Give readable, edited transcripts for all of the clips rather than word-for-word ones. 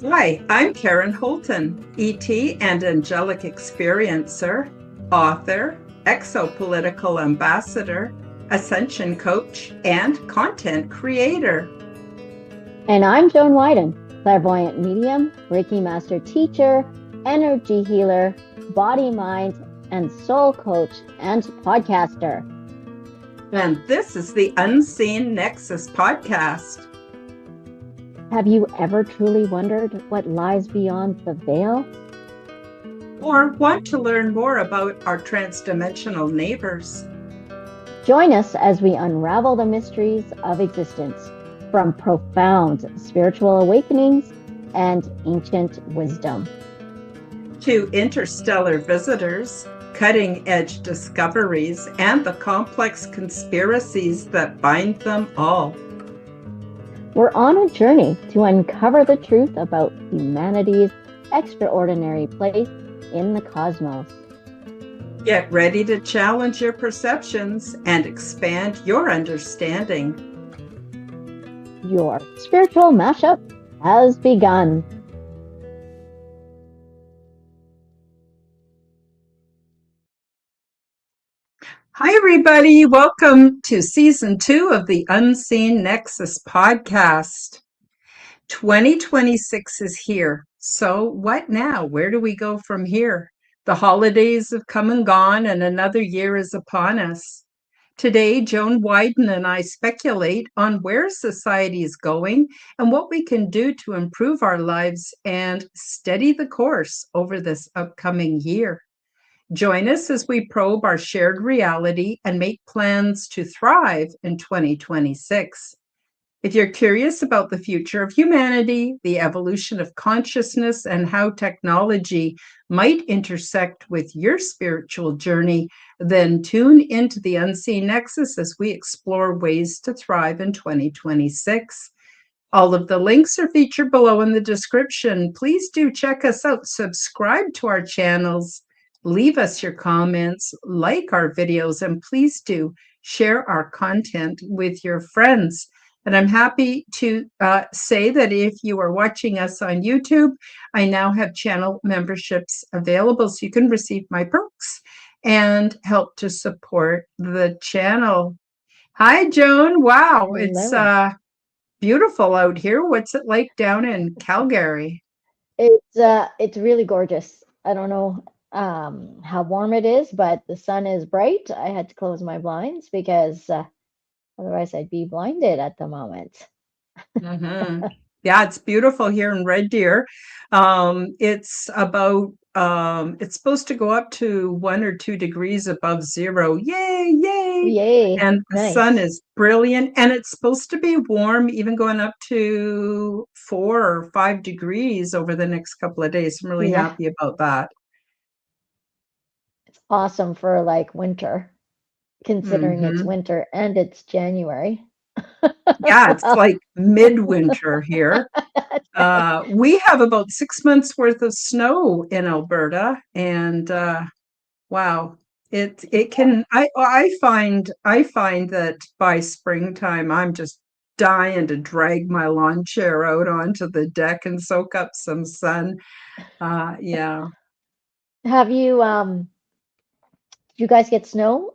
Hi, I'm Karen Holton, ET and Angelic Experiencer, author, exopolitical ambassador, ascension coach, and content creator. And I'm Joan Widen, clairvoyant medium, Reiki master teacher, energy healer, body, mind, and soul coach, and podcaster. And this is the Unseen Nexus podcast. Have you ever truly wondered what lies beyond the veil? Or want to learn more about our transdimensional neighbors? Join us as we unravel the mysteries of existence, from profound spiritual awakenings and ancient wisdom, to interstellar visitors, cutting-edge discoveries, and the complex conspiracies that bind them all. We're on a journey to uncover the truth about humanity's extraordinary place in the cosmos. Get ready to challenge your perceptions and expand your understanding. Your spiritual mashup has begun. Hi, everybody. Welcome to season 2 of the Unseen Nexus podcast. 2026 is here. So what now? Where do we go from here? The holidays have come and gone, and another year is upon us. Today, Joan Widen and I speculate on where society is going and what we can do to improve our lives and steady the course over this upcoming year. Join us as we probe our shared reality and make plans to thrive in 2026. If you're curious about the future of humanity, the evolution of consciousness, and how technology might intersect with your spiritual journey, then tune into the Unseen Nexus as we explore ways to thrive in 2026. All of the links are featured below in the description. Please do check us out. Subscribe to our channels. Leave us your comments, like our videos, and please do share our content with your friends. And I'm happy to say that if you are watching us on YouTube, I now have channel memberships available so you can receive my perks and help to support the channel. Hi, Joan. Wow, it's beautiful out here. What's it like down in Calgary? It's really gorgeous. I don't know how warm it is, but the sun is bright. I had to close my blinds because otherwise I'd be blinded at the moment. Mm-hmm. Yeah, it's beautiful here in Red Deer. It's supposed to go up to 1 or 2 degrees above zero. Yay, yay. Yay, And the sun nice. is brilliant. And it's supposed to be warm, even going up to 4 or 5 degrees over the next couple of days. I'm really Yeah, happy about that. it's awesome for like winter, considering it's Mm-hmm. winter and it's January. Yeah, it's Well, like midwinter here. We have about 6 months worth of snow in Alberta, and wow, it can. I find that by springtime, I'm just dying to drag my lawn chair out onto the deck and soak up some sun. Yeah, have you guys get snow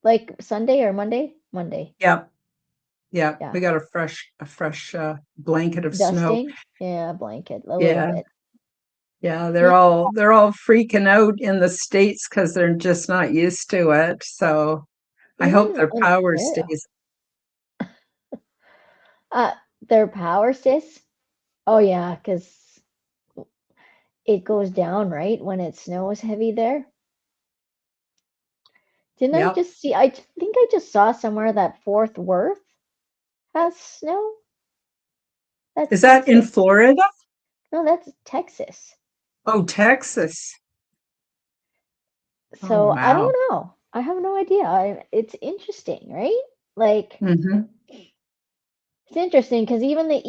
like Sunday or Monday? Monday. yeah, yeah. Yeah. We got a fresh blanket of snow. Dusting? Yeah, blanket a little Yeah, bit. yeah. Yeah. They're all freaking out in the States because they're just not used to it. So I Even hope in their power Ontario. stays. Uh, their power sis? Oh yeah, because it goes down, right? When it snows heavy there. Didn't I Yep. just see? I think I just saw somewhere that Fort Worth has snow. That's Is that in Texas. Florida? No, that's Texas. Oh, Texas. Oh, So I wow. don't know. I have no idea. It's interesting, right? Like Hmm. it's interesting because even the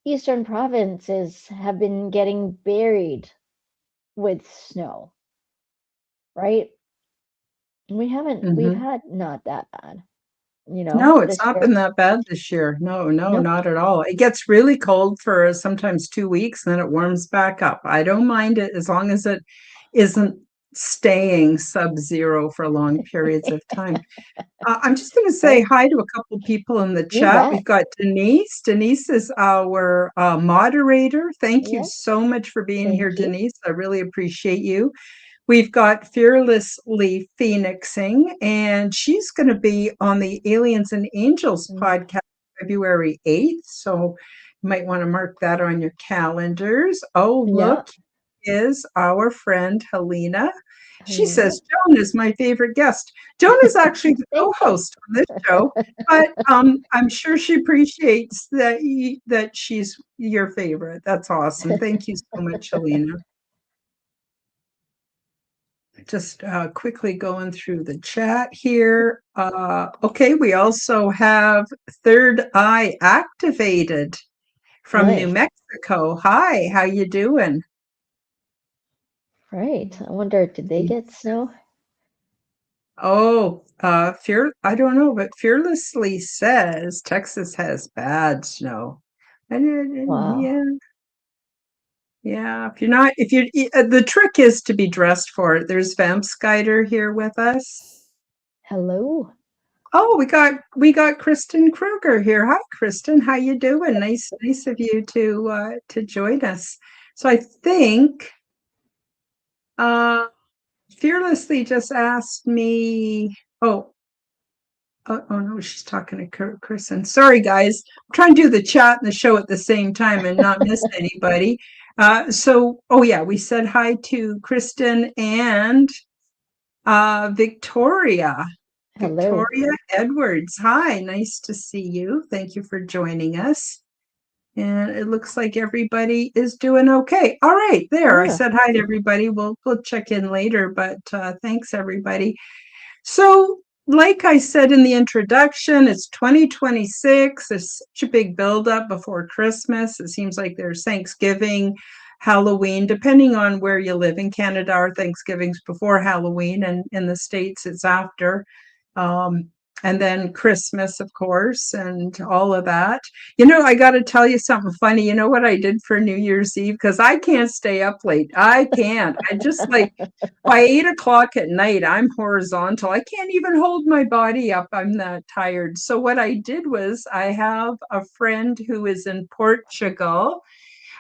eastern provinces have been getting buried with snow, right? We've Hmm. had not that bad. No, it's this not year. been that bad this year. No, no, No. not at all. It gets really cold for sometimes 2 weeks, and then it warms back up. I don't mind it as long as it isn't staying sub-zero for long periods of time. I'm just going to say Right. hi to a couple people in the You chat. bet. We've got Denise. Denise is our moderator. Thank you Yes. so much for being here, Thank you. Denise. I really appreciate you. We've got Fearlessly Phoenixing, and she's going to be on the Aliens and Angels Mm, podcast February 8th. So you might want to mark that on your calendars. Oh, yeah. look, is our friend Helena. She Helena. says Joan is my favorite guest. Joan is actually the Thank you. co-host on this show, but I'm sure she appreciates that she's your favorite. That's awesome. Thank you so much, Helena. Just quickly going through the chat here. Okay, we also have Third Eye Activated from New Nice. Mexico. Hi, how you doing? Right. I wonder, did they get snow? Oh, I don't know, but Fearlessly says Texas has bad snow. Wow. Yeah, yeah. If you're not, if you, the trick is to be dressed for it. There's Vamp Skider here with us. Hello. Oh, we got Kristen Kruger here. Hi, Kristen. How you doing? Nice of you to join us. So I think uh Fearlessly just asked me. Oh no, she's talking to Kristen. Sorry, guys. I'm trying to do the chat and the show at the same time and not miss anybody. Oh yeah, we said hi to Kristen and Victoria. Hello. Victoria Edwards. Hi, nice to see you. Thank you for joining us. And it looks like everybody is doing okay. All right, there. I Yeah. said hi to everybody. We'll check in later, but thanks everybody. So, like I said in the introduction, it's 2026. There's such a big buildup before Christmas. It seems like there's Thanksgiving, Halloween, depending on where you live. In Canada, our Thanksgiving's before Halloween, and in the States, it's after. Um, and then Christmas, of course, and all of that. I got to tell you something funny. You know what I did for New Year's Eve? Because I can't stay up late. I can't. I just like by 8 o'clock at night, I'm horizontal. I can't even hold my body up. I'm that tired. So, what I did was, I have a friend who is in Portugal,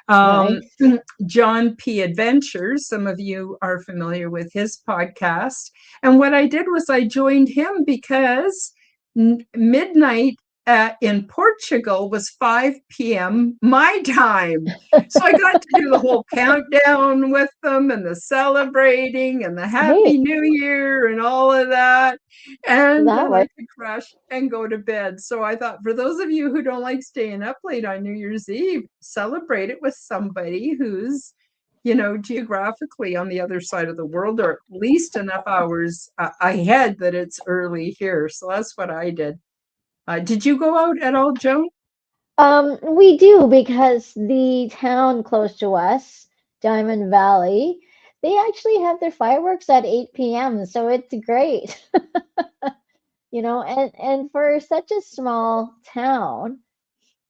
um, Nice. John P. Adventures. Some of you are familiar with his podcast. And what I did was, I joined him because midnight in Portugal was 5 p.m. my time. So I got to do the whole countdown with them and the celebrating and the Hey, Happy New Year and all of that. And that then I worked. could crash and go to bed. So I thought, for those of you who don't like staying up late on New Year's Eve, celebrate it with somebody who's geographically on the other side of the world, or at least enough hours ahead that it's early here. So that's what I did. Did you go out at all, Joan? We do because the town close to us, Diamond Valley, they actually have their fireworks at 8 p.m., so it's great. And for such a small town,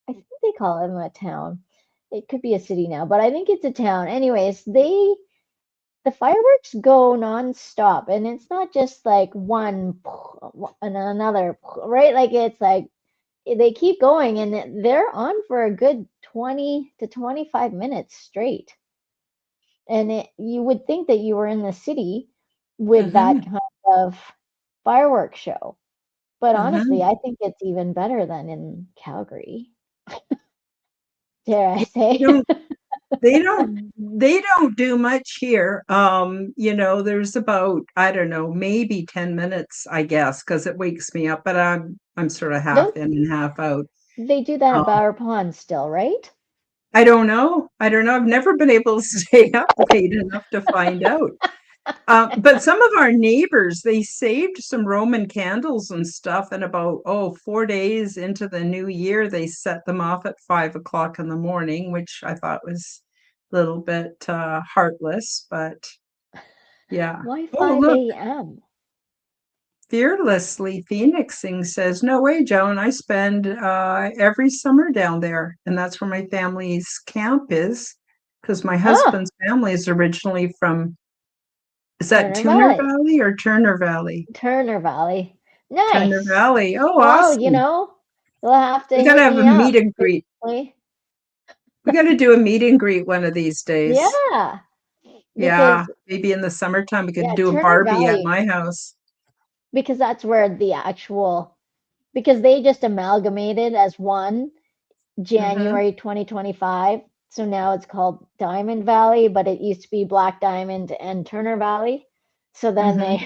I think they call them a town. It could be a city now, but I think it's a town. Anyways, the fireworks go nonstop, and it's not just like one and another, right? Like it's like they keep going, and they're on for a good 20 to 25 minutes straight. And you would think that you were in the city with that Mm-hmm. kind of fireworks show. But honestly, Mm-hmm. I think it's even better than in Calgary, dare I Yeah, they say. don't they don't do much here. There's about, I don't know, maybe 10 minutes, I guess, because it wakes me up, but I'm sort of half Don't in and half out. they do that Um, at Bower Pond still, right? I don't know. I don't know. I've never been able to stay up late enough to find out. But some of our neighbors, they saved some Roman candles and stuff, and about 4 days into the new year, they set them off at 5 o'clock in the morning, which I thought was a little bit heartless, but yeah. Why Oh, 5 look, a.m.? Fearlessly Phoenixing says, no way, Joan. I spend every summer down there, and that's where my family's camp is, because my Oh, husband's family is originally from, is that Turner Tuner Valley. Valley or Turner Valley? Turner Valley. Turner Nice. Valley. Oh, Well, awesome. you'll have to We got to hit have a me meet up. and greet. Seriously. We got to do a meet and greet one of these days. Yeah, Yeah, because maybe in the summertime we could yeah, do a Turner Barbie at Valley, my house. because that's where the actual, because they just amalgamated as one Hmm. January 2025. So now it's called Diamond Valley, but it used to be Black Diamond and Turner Valley. So then Hmm.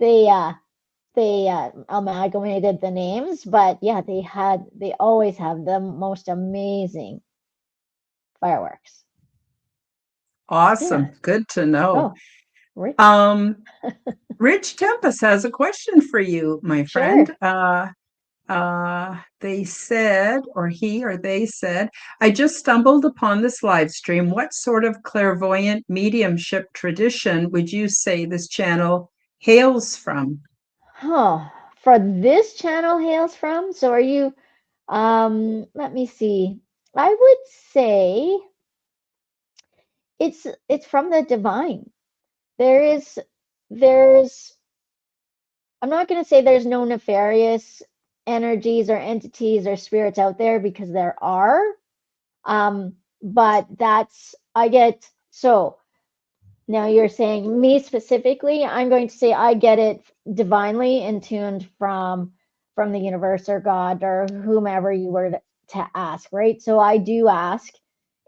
they uh they amalgamated the names, but yeah, they always have the most amazing fireworks. Yeah. Awesome. Good to know. Oh, Rich. Um, Rich Tempest has a question for you, my friend. Sure. They said, or he or they said, I just stumbled upon this live stream. What sort of clairvoyant mediumship tradition would you say this channel hails from? Oh, for this channel hails from. So are you let me see. I would say it's from the divine. There is there's I'm not going to say there's no nefarious energies or entities or spirits out there, because there are. But that's I get so now you're saying me specifically. I'm going to say I get it divinely in tuned from the universe or God or whomever you were to ask, right? So I do ask,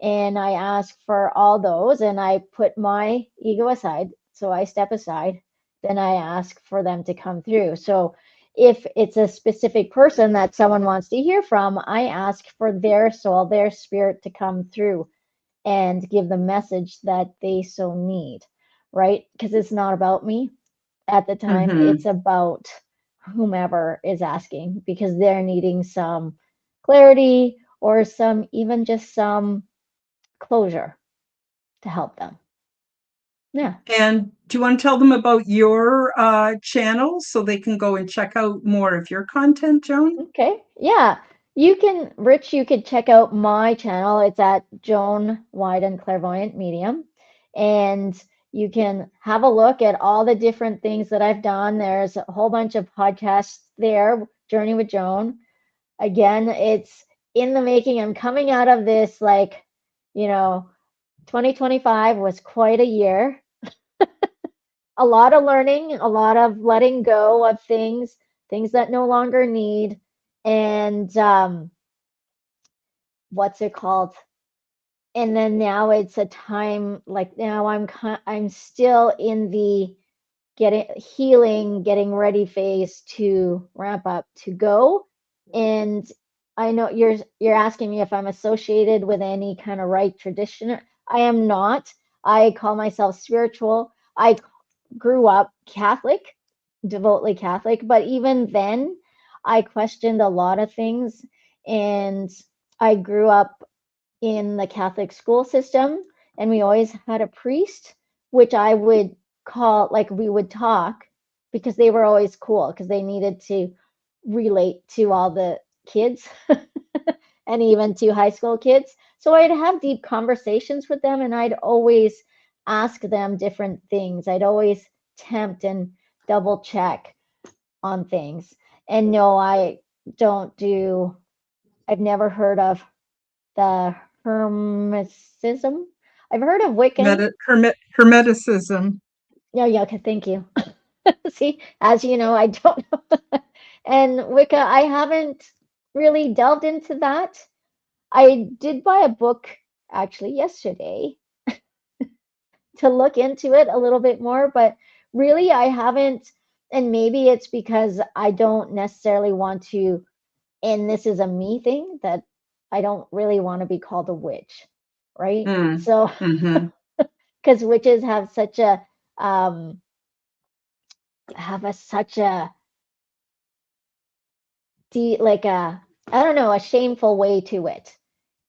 and I ask for all those, and I put my ego aside. So I step aside, then I ask for them to come through. So if it's a specific person that someone wants to hear from, I ask for their soul, their spirit to come through and give the message that they so need, right? Because it's not about me at the time, Hmm. it's about whomever is asking, because they're needing some clarity or some, even just some closure to help them. Yeah. And do you want to tell them about your channel so they can go and check out more of your content, Joan? Okay. Yeah. You can, Rich, you could check out my channel. It's at Joan Widen Clairvoyant Medium. And you can have a look at all the different things that I've done. There's a whole bunch of podcasts there, Journey with Joan. Again, it's in the making. I'm coming out of this, like, you know, 2025 was quite a year. A lot of learning, a lot of letting go of things that no longer need. And what's it called? And then now it's a time, like now I'm still in the getting healing, getting ready phase to ramp up to go. And I know you're asking me if I'm associated with any kind of right tradition. I am not. I call myself spiritual. I grew up Catholic, devotedly Catholic, but even then I questioned a lot of things. And I grew up in the Catholic school system, and we always had a priest, which I would call, like, we would talk, because they were always cool, because they needed to relate to all the kids and even to high school kids. So I'd have deep conversations with them, and I'd always ask them different things. I'd always tempt and double check on things. And no, I don't do, I've never heard of the Hermeticism. I've heard of Wiccan. Hermeticism. Yeah, yeah, okay, thank you. See, as you know, I don't know. And Wicca, I haven't really delved into that. I did buy a book actually yesterday to look into it a little bit more, but really I haven't. And maybe it's because I don't necessarily want to, and this is a me thing, that I don't really want to be called a witch, right? Mm. So, Hmm. because witches have such a um such a like a, I don't know, a shameful way to it.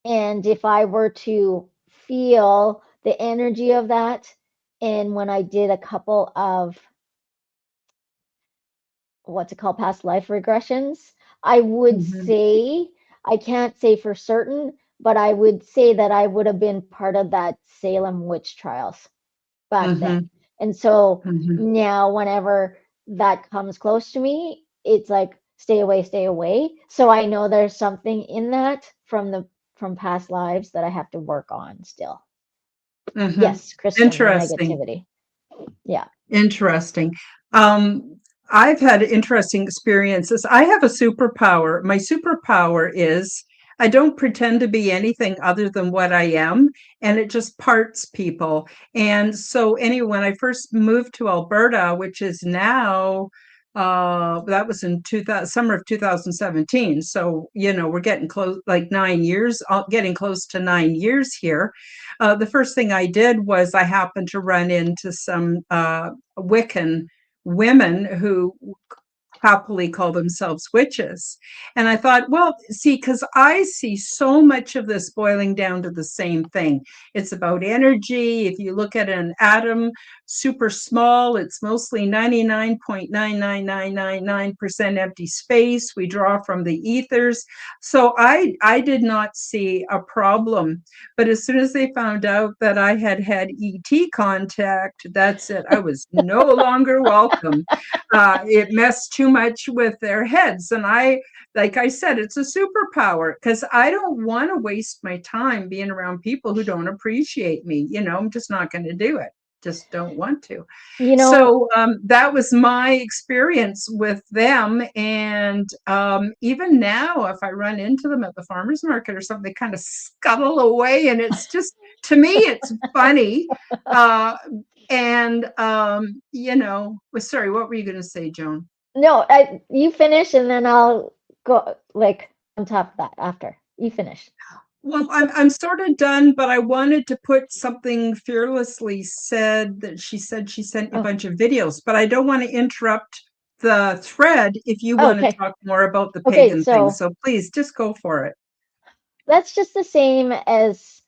And if I were to feel the energy of that, and when I did a couple of what's it called, past life regressions. I would Mhm. say, I can't say for certain, but I would say that I would have been part of that Salem witch trials back then. Mhm. And so Mhm. now, whenever that comes close to me, it's like, stay away, stay away. So I know there's something in that from past lives that I have to work on still. Mhm. Yes, crystalline Interesting. negativity. Yeah. Interesting. Um, I've had interesting experiences. I have a superpower. My superpower is I don't pretend to be anything other than what I am, and it just parts people. And so, anyway, when I first moved to Alberta, which is now, that was in 2000, summer of 2017. So, we're getting close, like 9 years, getting close to 9 years here. The first thing I did was I happened to run into some Wiccan women who happily call themselves witches. And I thought, well, see, because I see so much of this boiling down to the same thing. It's about energy. If you look at an atom, super small, it's mostly 99.99999% empty space. We draw from the ethers. So I did not see a problem. But as soon as they found out that I had had ET contact, that's it. I was no longer welcome. It messed too much with their heads. And like I said, it's a superpower because I don't want to waste my time being around people who don't appreciate me. I'm just not going to do it. Just don't want to. You know, So that was my experience with them. And even now, if I run into them at the farmer's market or something, they kind of scuttle away. And it's just, to me, it's funny. Uh, and sorry, what were you going to say, Joan? no, you finish and then I'll go like on top of that after. You finish. Well, I'm sort of done, but I wanted to put something Fearlessly said that she sent you a Oh, bunch of videos, but I don't want to interrupt the thread if you oh, want to okay. talk more about the Okay, pagan thing. so So please just go for it. that's just the same as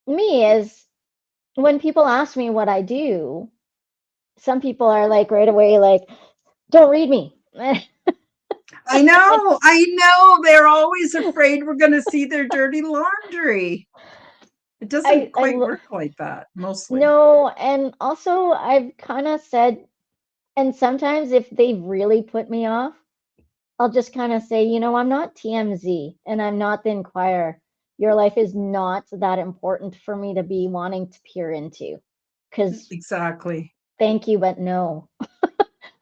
me as when people ask me what I do, some people are like right away like, don't read me. I know. They're always afraid we're going to see their dirty laundry. It I doesn't I quite work like that, mostly. no, and also I've kind of said, and sometimes if they really put me off, I'll just kind of say, I'm not TMZ and I'm not the Inquirer. Your life is not that important for me to be wanting to peer into. Because Exactly. thank you, but no.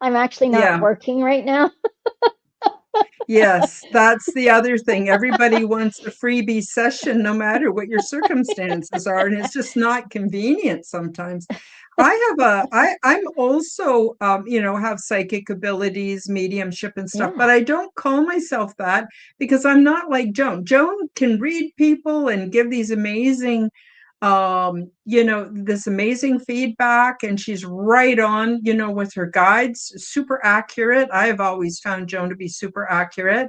I'm actually not Yeah. working right now. Yes, that's the other thing. Everybody wants a freebie session, no matter what your circumstances are, and it's just not convenient sometimes. I'm also, have psychic abilities, mediumship and stuff, but Yeah. I don't call myself that because I'm not like Joan. Joan can read people and give these amazing this amazing feedback, and she's right on, with her guides, super accurate. I've always found Joan to be super accurate.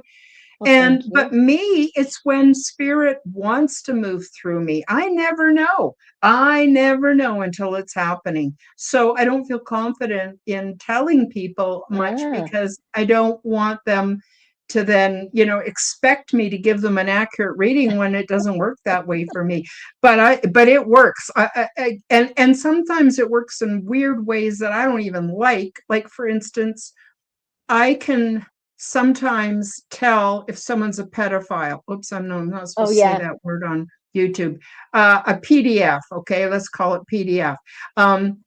Well, thank But you. me, it's when spirit wants to move through me. I never know until it's happening. So I don't feel confident in telling people much Ah, because I don't want them to then, expect me to give them an accurate reading when it doesn't work that way for me. But it works. And sometimes it works in weird ways that I don't even like. Like, for instance, I can sometimes tell if someone's a pedophile. Oops, I'm not oh, supposed to say yeah. that word on YouTube. A PDF, okay, let's call it PDF. Um,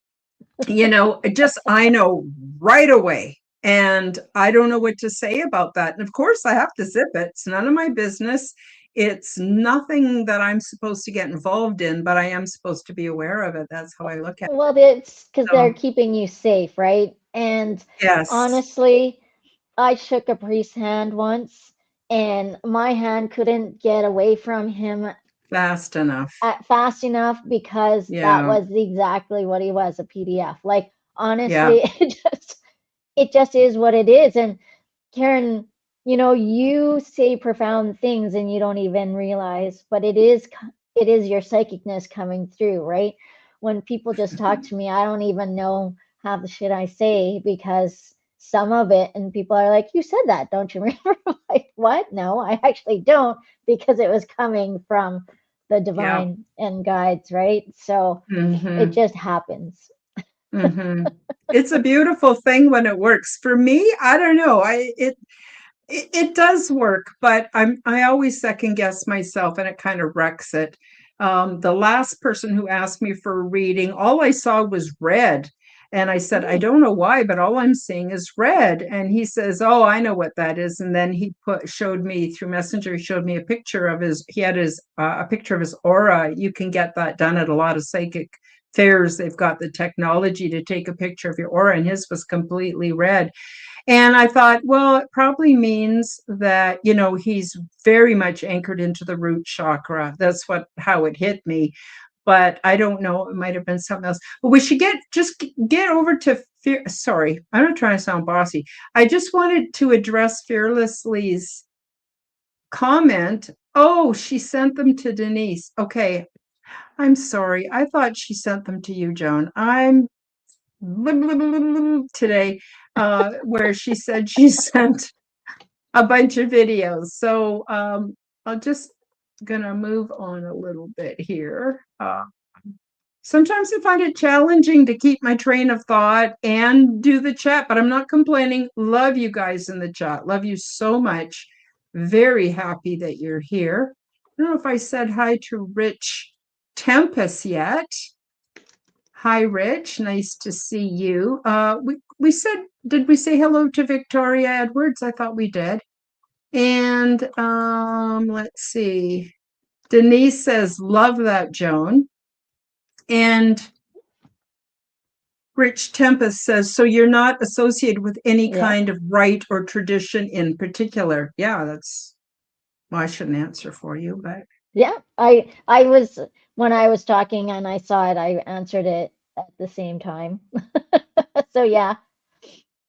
just I know right away. And I don't know what to say about that. And of course, I have to zip it. It's none of my business. It's nothing that I'm supposed to get involved in, but I am supposed to be aware of it. That's how I look at Well, it's because it. they're So, keeping you safe, right? And yes, honestly, I shook a priest's hand once, and my hand couldn't get away from him fast enough. fast enough because that Yeah, was exactly what he was, a PDF. Like, yeah. honestly, it just is what it is. And Karen, you say profound things and you don't even realize, but it is your psychicness coming through, right? When people just talk to me, I don't even know half the shit I say because some of it, and people are like, "You said that, don't you remember?" I'm like, what? No, I actually don't, because it was coming from the Yeah. divine and guides, right? So it Mm-hmm. just happens. Mm-hmm. It's a beautiful thing when it works. For me, I don't know. It does work, but I always second guess myself and it kind of wrecks it. The last person who asked me for a reading, all I saw was red. And I said, I Mm, don't know why, but all I'm seeing is red. And he says, oh, I know what that is. And then he showed me through Messenger, he showed me a picture of he had a picture of his aura. You can get that done at a lot of psychic fairs. They've got the technology to take a picture of your aura, and his was completely red. And I thought, well, it probably means that, he's very much anchored into the root chakra. That's how it hit me. But I don't know. It might have been something else. But we should get over to fear. Sorry, I'm not trying to sound bossy. I just wanted to address Fearlessly's comment. Oh, she sent them to Denise. Okay. I'm sorry. I thought she sent them to you, Joan. I'm today, where she said she sent a bunch of videos. So I'll just gonna move on a little bit here. Sometimes I find it challenging to keep my train of thought and do the chat, but I'm not complaining. Love you guys in the chat. Love you so much. Very happy that you're here. I don't know if I said hi to Rich Tempest yet. Hi, Rich. Nice to see you. We said, did we say hello to Victoria Edwards? I thought we did. And let's see. Denise says, love that, Joan. And Rich Tempest says, so you're not associated with any yeah. kind of rite or tradition in particular. Yeah, well, I shouldn't answer for you, but Yeah. I was, when I was talking and I saw it, I answered it at the same time. So yeah.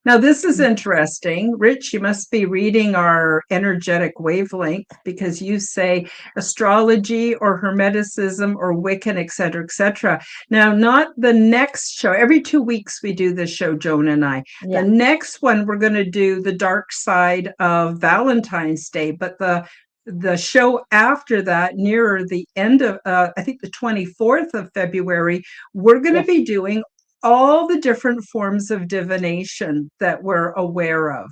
now, this is interesting. Rich, you must be reading our energetic wavelength, because you say astrology or Hermeticism or Wiccan, et cetera, et cetera. Now, not the next show. Every 2 weeks we do this show, Joan and I. The Yeah. next one, we're going to do the dark side of Valentine's Day, but the show after that, nearer the end of, I think the 24th of February, we're going to Yes. be doing all the different forms of divination that we're aware of.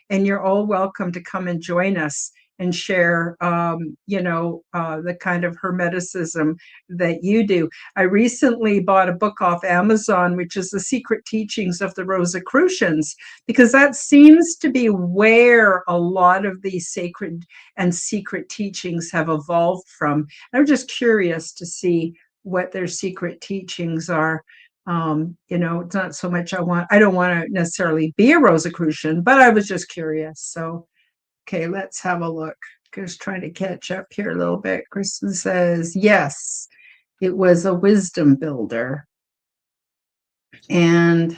And you're all welcome to come and join us and share, the kind of Hermeticism that you do. I recently bought a book off Amazon, which is The Secret Teachings of the Rosicrucians, because that seems to be where a lot of these sacred and secret teachings have evolved from. I'm just curious to see what their secret teachings are. It's not so much I don't want to necessarily be a Rosicrucian, but I was just curious. So, okay, let's have a look. Just trying to catch up here a little bit. Kristen says, yes, it was a wisdom builder. And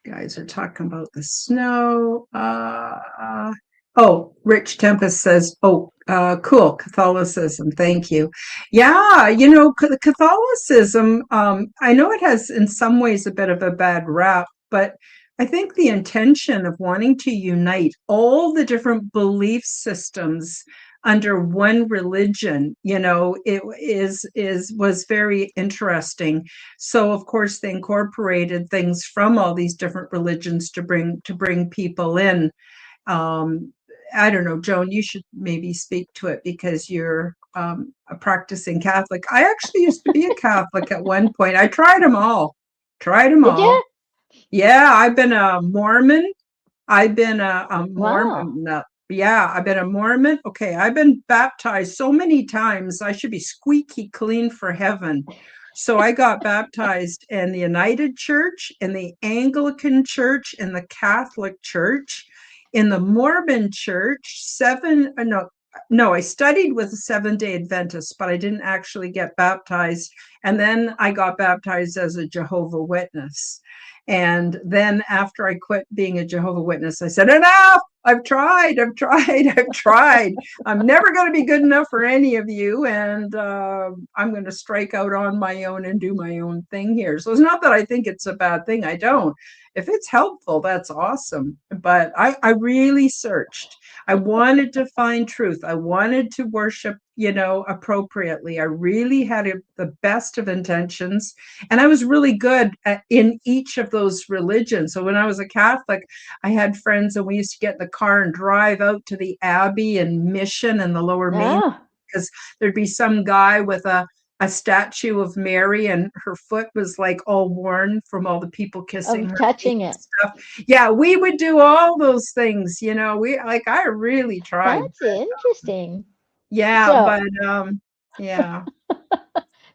guys are talking about the snow. Rich Tempest says, cool, Catholicism. Thank you. Yeah, Catholicism, I know it has in some ways a bit of a bad rap, but I think the intention of wanting to unite all the different belief systems under one religion, was very interesting. So of course they incorporated things from all these different religions to bring people in. um, I don't know, Joan, you should maybe speak to it, because you're a practicing Catholic. I actually used to be a Catholic at one point. I tried them all. Tried them Did all. you? Yeah, I've been a Mormon. I've been a Wow. Mormon. No, yeah, I've been a Mormon. Okay, I've been baptized so many times. I should be squeaky clean for heaven. So I got baptized in the United Church, in the Anglican Church, in the Catholic Church, in the Mormon Church. No, I studied with the Seventh-day Adventists, but I didn't actually get baptized. And then I got baptized as a Jehovah Witness. And then after I quit being a Jehovah Witness, I said, enough. I've tried. I'm never going to be good enough for any of you. And I'm going to strike out on my own and do my own thing here. So it's not that I think it's a bad thing. I don't. If it's helpful, that's awesome. But I really searched. I wanted to find truth. I wanted to worship, appropriately. I really had the best of intentions. And I was really good in each of those religions. So when I was a Catholic, I had friends and we used to get in the car and drive out to the Abbey and Mission and the Lower Main, because there'd be some guy with a statue of Mary and her foot was like all worn from all the people kissing her touching it. Stuff. Yeah, we would do all those things, I really tried. That's interesting. Yeah, so, but yeah.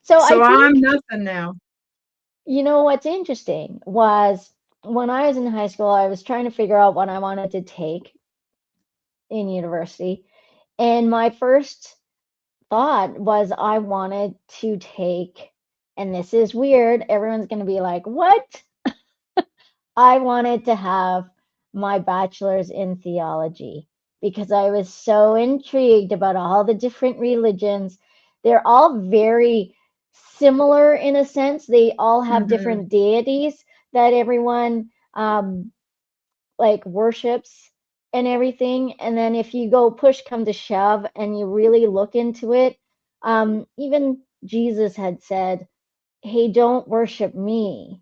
So So I I'm think, nothing now. What's interesting was when I was in high school, I was trying to figure out what I wanted to take in university. And my first thought was I wanted to take, and this is weird, everyone's going to be like, what? I wanted to have my bachelor's in theology because I was so intrigued about all the different religions. They're all very similar in a sense. They all have different deities that everyone like worships and everything. And then if you go push come to shove and you really look into it, even Jesus had said, hey, don't worship me.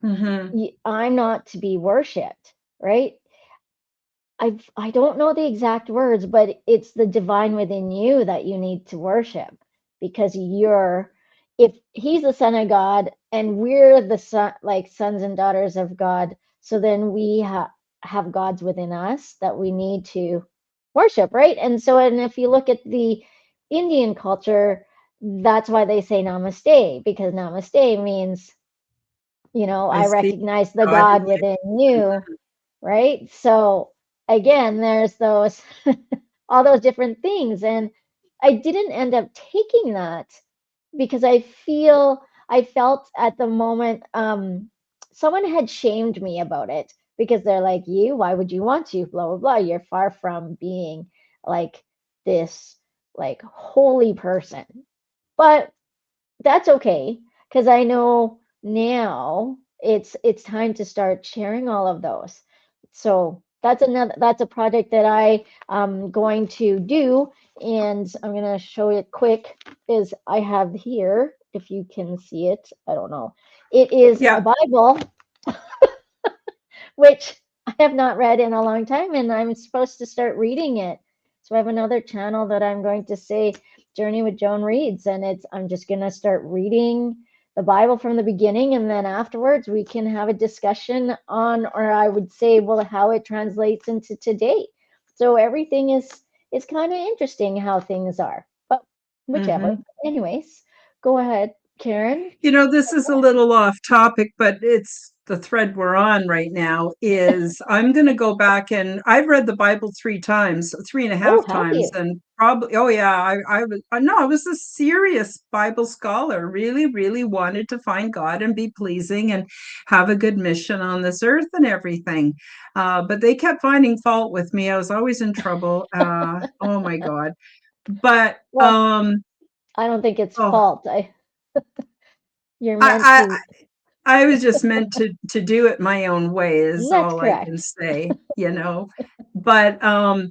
I'm not to be worshipped, right? I don't know the exact words, but it's the divine within you that you need to worship, because if he's the son of God and we're the son, like sons and daughters of God, so then we have gods within us that we need to worship, right? And if you look at the Indian culture, that's why they say namaste, because namaste means, I recognize the God within you, right? So again, there's those all those different things. And I didn't end up taking that because I felt at the moment someone had shamed me about it, because they're like, why would you want to, blah blah blah, you're far from being like this like holy person. But that's okay, because I know now it's time to start sharing all of those. So that's a project that I am going to do, and I'm gonna show it quick. Is I have here, if you can see it, I don't know. It is a Bible, which I have not read in a long time, and I'm supposed to start reading it. So I have another channel that I'm going to say Journey with Joan Reads, and I'm just going to start reading the Bible from the beginning, and then afterwards we can have a discussion on, or I would say, well, how it translates into today. So everything is kind of interesting how things are, but whichever. Anyways, go ahead, Karen. This is a little off topic, but it's the thread we're on right now. Is I'm going to go back, and I've read the Bible 3 times, 3.5 times, and probably, oh yeah, I was a serious Bible scholar, really, really wanted to find God and be pleasing and have a good mission on this earth and everything. But they kept finding fault with me. I was always in trouble. Oh my God. But well, I don't think it's fault. You're meant to. I was just meant to do it my own way is That's all I can correct. say, But I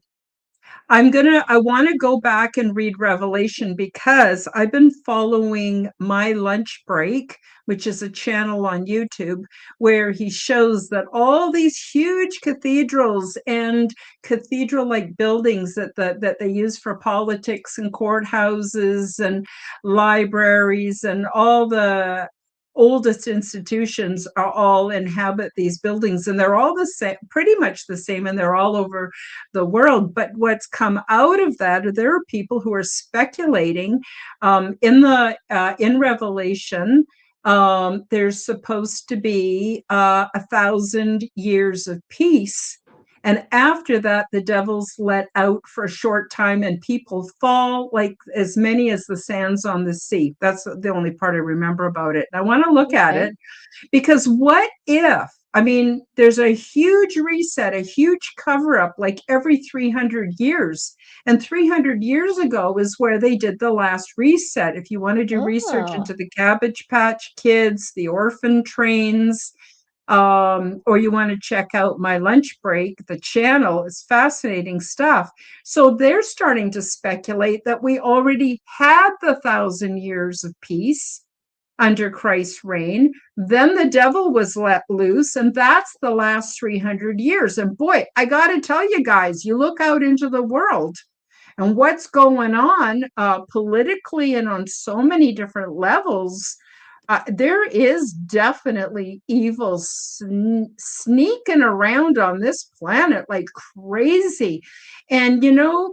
want to go back and read Revelation, because I've been following My Lunch Break, which is a channel on YouTube where he shows that all these huge cathedrals and cathedral-like buildings that they use for politics and courthouses and libraries and all the oldest institutions are all inhabit these buildings, and they're all the same, pretty much the same, and they're all over the world. But what's come out of that, there are people who are speculating in Revelation. There's supposed to be 1,000 years of peace, And after that, the devil's let out for a short time and people fall like as many as the sands on the sea. That's the only part I remember about it. I want to look at Okay. it because what if, I mean, there's a huge reset, a huge cover up like every 300 years. And 300 years ago is where they did the last reset. If you want to do research Oh, into the Cabbage Patch Kids, the orphan trains, or you want to check out my lunch break, the channel is fascinating stuff. So they're starting to speculate that we already had the 1,000 years of peace under Christ's reign. Then the devil was let loose, and that's the last 300 years. And boy, I got to tell you guys, you look out into the world and what's going on politically and on so many different levels. There is definitely evil sneaking around on this planet like crazy. And,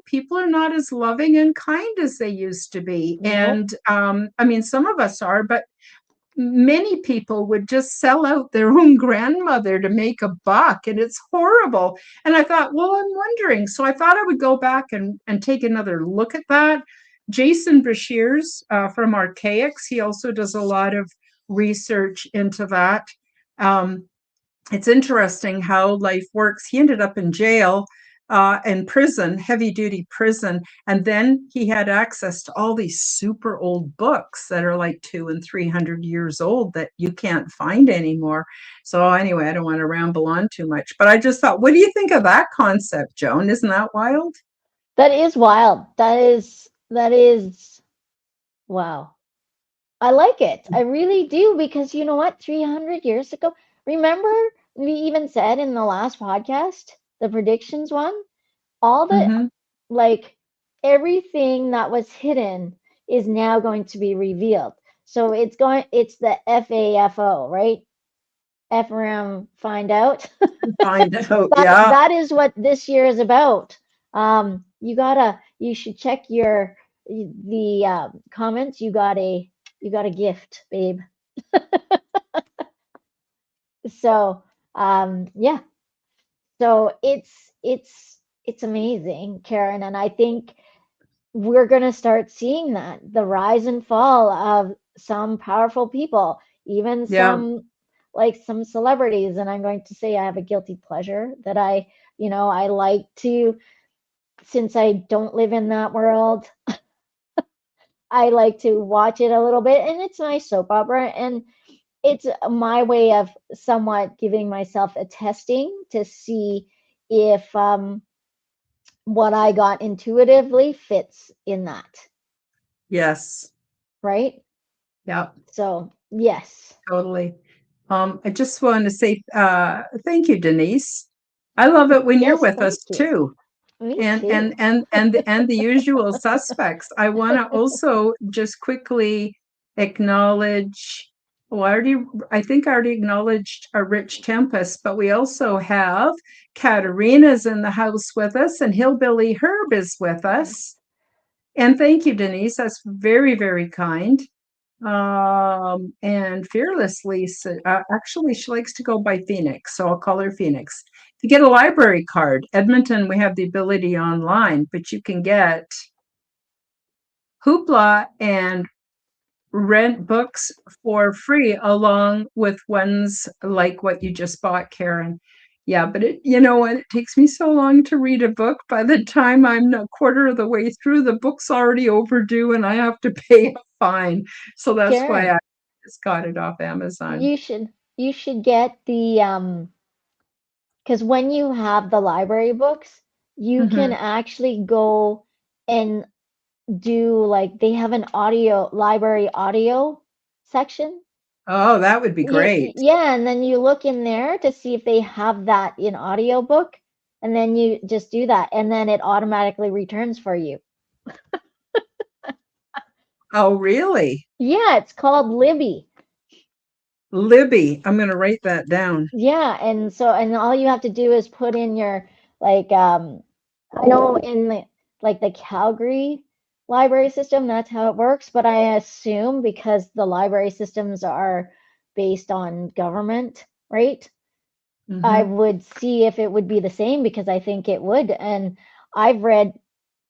people are not as loving and kind as they used to be. nope. And I mean, some of us are, but many people would just sell out their own grandmother to make a buck, and it's horrible. And I thought, well, I'm wondering, so I thought I would go back and take another look at that. Jason Bashir's from Archaics, he also does a lot of research into that. um, it's interesting how life works. He ended up in jail, in prison, heavy duty prison. And then he had access to all these super old books that are like 200 and 300 years old that you can't find anymore. So, anyway, I don't want to ramble on too much, but I just thought, what do you think of that concept, Joan? Isn't that wild? That is wild. That is wow. I like it. I really do because you know what? 300 years ago, remember we even said in the last podcast, the predictions one, all the Mm-hmm. like everything that was hidden is now going to be revealed. So it's the FAFO, right? F around find out. Find out. that Yeah. that is what this year is about. You should check the comments. You got a gift, babe. So yeah. So it's amazing, Karen, and I think we're gonna start seeing that the rise and fall of some powerful people, even Yeah. some celebrities. And I'm going to say I have a guilty pleasure that I like to, since I don't live in that world, I like to watch it a little bit, and it's my soap opera, and it's my way of somewhat giving myself a testing to see if what I got intuitively fits in that, Yes. right? Yeah. So, yes. Totally. I just want to say thank you, Denise. I love it when you're Yes, with thank us you. too. Me And the usual suspects. I want to also just quickly acknowledge. Well, I think I already acknowledged a Rich Tempest, but we also have Katarina's in the house with us, and Hillbilly Herb is with us. And thank you, Denise. That's very, very kind. And Fearless Lisa, actually, she likes to go by Phoenix, so I'll call her Phoenix. To get a library card, Edmonton, we have the ability online, but you can get Hoopla and rent books for free along with ones like what you just bought, Karen. Yeah, but you know what? It takes me so long to read a book. By the time I'm a quarter of the way through, the book's already overdue and I have to pay a fine. So that's why I Karen, just got it off Amazon. you should get the because when you have the library books, you can Mm-hmm. actually go and do like they have an audio library audio section. Oh, that would be great. Yeah, and then you look in there to see if they have that in audiobook, and then you just do that, and then it automatically returns for you. Oh, really? Yeah, it's called Libby. Libby. I'm going to write that down. Yeah, and all you have to do is put in your like I know in the Calgary library system that's how it works, but I assume because the library systems are based on government, right? I Mm-hmm. would see if it would be the same because I think it would. And I've read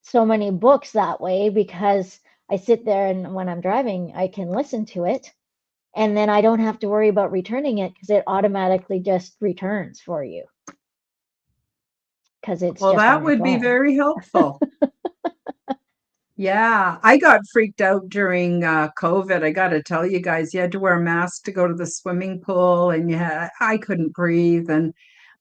so many books that way because I sit there and when I'm driving, I can listen to it and then I don't have to worry about returning it because it automatically just returns for you because it's Well, just on that your would be phone. very helpful. Yeah, I got freaked out during COVID. I got to tell you guys, you had to wear a mask to go to the swimming pool, and yeah, I couldn't breathe, and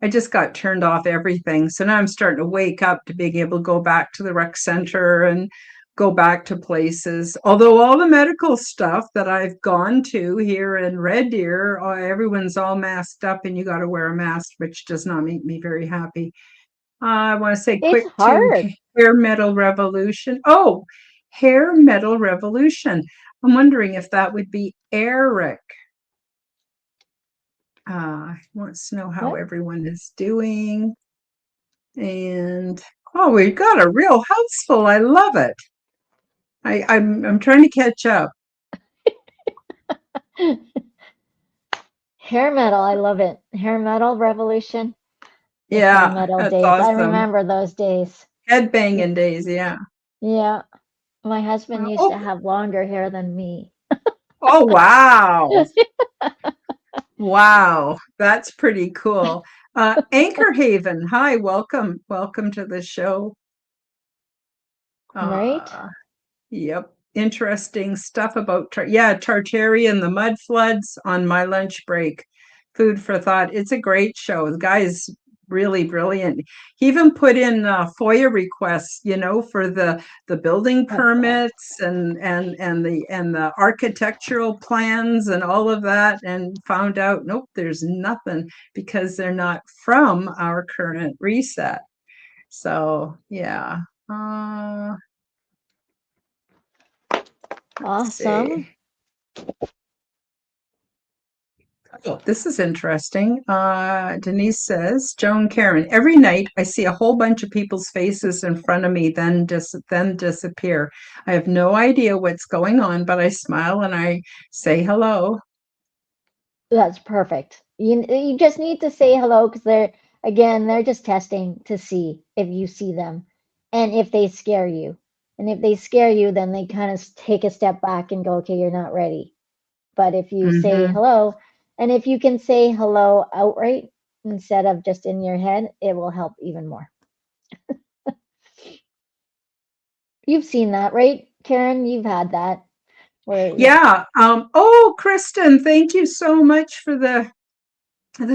I just got turned off everything. So now I'm starting to wake up to being able to go back to the rec center and go back to places. Although all the medical stuff that I've gone to here in Red Deer, everyone's all masked up, and you got to wear a mask, which does not make me very happy. I want to say It's quick to hard. hair metal revolution. Oh, hair metal revolution. I'm wondering if that would be Eric. Wants to know how What? everyone is doing. And oh, we've got a real house full. I love it. I'm trying to catch up. Hair metal, I love it. Hair metal revolution, the hair Yeah, metal that's days. I awesome. remember those days. Headbanging days, yeah. Yeah, my husband used to Oh, have longer hair than me. oh wow. Wow, that's pretty cool. Anchor Haven, hi, welcome. Welcome to the show. Right? Uh, yep, interesting stuff about Tartarian, the mud floods on my lunch break. Food for thought. It's a great show. The guy is really brilliant. He even put in FOIA requests, for the building Oh God. permits and the architectural plans and all of that, and found out nope, there's nothing because they're not from our current reset. So yeah. Uh, let's Awesome. see. Oh, this is interesting. Denise says, Joan Karen, every night I see a whole bunch of people's faces in front of me, then disappear. I have no idea what's going on, but I smile and I say hello. That's perfect. You just need to say hello because they're just testing to see if you see them and if they scare you. And if they scare you, then they kind of take a step back and go, okay, you're not ready. But if you say Hmm. hello, and if you can say hello outright instead of just in your head, it will help even more. You've seen that, right, Karen? You've had that where, yeah, Yeah. Oh, Kristen, thank you so much for the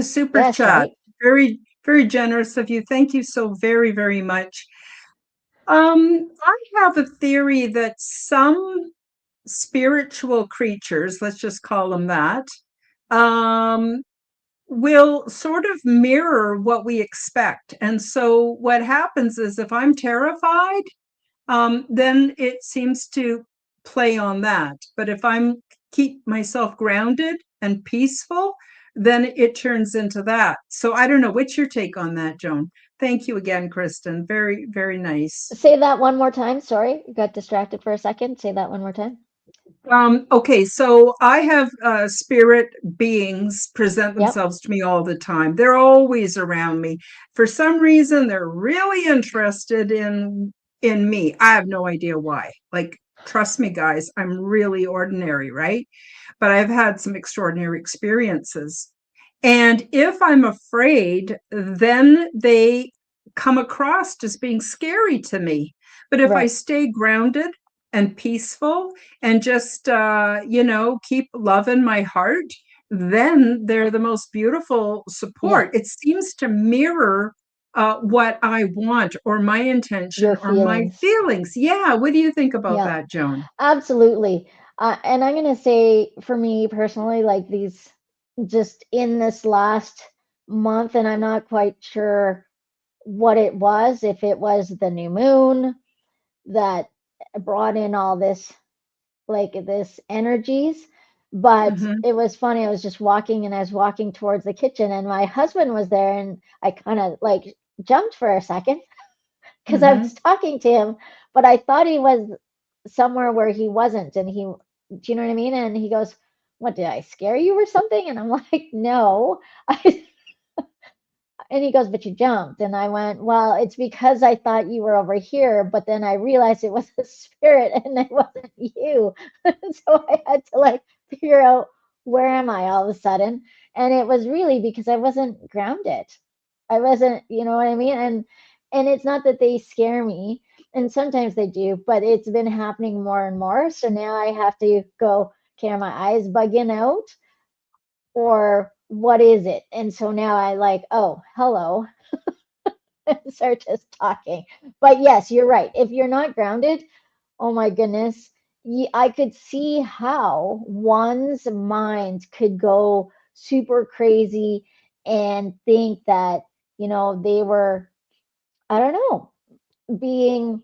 super yes, chat. right? Very, very generous of you. Thank you so very, very much. I have a theory that some spiritual creatures, let's just call them that, um, will sort of mirror what we expect. And so what happens is if I'm terrified, then it seems to play on that. But if I'm keep myself grounded and peaceful, then it turns into that. So I don't know. What's your take on that, Joan? Thank you again, Kristen. Very, very nice. Say that one more time. Sorry, got distracted for a second. Say that one more time. Okay, so I have spirit beings present Yep, themselves to me all the time. They're always around me. For some reason, they're really interested in me. I have no idea why. Like, trust me, guys, I'm really ordinary, right? But I've had some extraordinary experiences. And if I'm afraid, then they come across as being scary to me. But if I right. stay grounded and peaceful and just keep love in my heart, then they're the most beautiful Yeah, support. It seems to mirror what I want or my intention your or my feelings. feelings. Yeah, what do you think about Yeah, that, Joan? absolutely. And I'm going to say for me personally, like these just in this last month, and I'm not quite sure what it was, if it was the new moon that brought in all this, like this energies. But Hmm. it was funny. I was just walking and I was walking towards the kitchen, and my husband was there, and I kind of like jumped for a second because I was Hmm. talking to him, but I thought he was somewhere where he wasn't. And do you know what I mean? And he goes, what, did I scare you or something? And I'm like, no, I, And he goes, but you jumped. And I went, well, it's because I thought you were over here, but then I realized it was a spirit and it wasn't you. So I had to like figure out where am I all of a sudden. And it was really because I wasn't grounded. I wasn't, you know what I mean? And it's not that they scare me, and sometimes they do, but it's been happening more and more. So now I have to go, okay, are my eyes bugging out? Or what is it? And so now I like, oh, hello, and start just talking. But yes, you're right. If you're not grounded, oh my goodness, I could see how one's mind could go super crazy and think that, they were, I don't know, being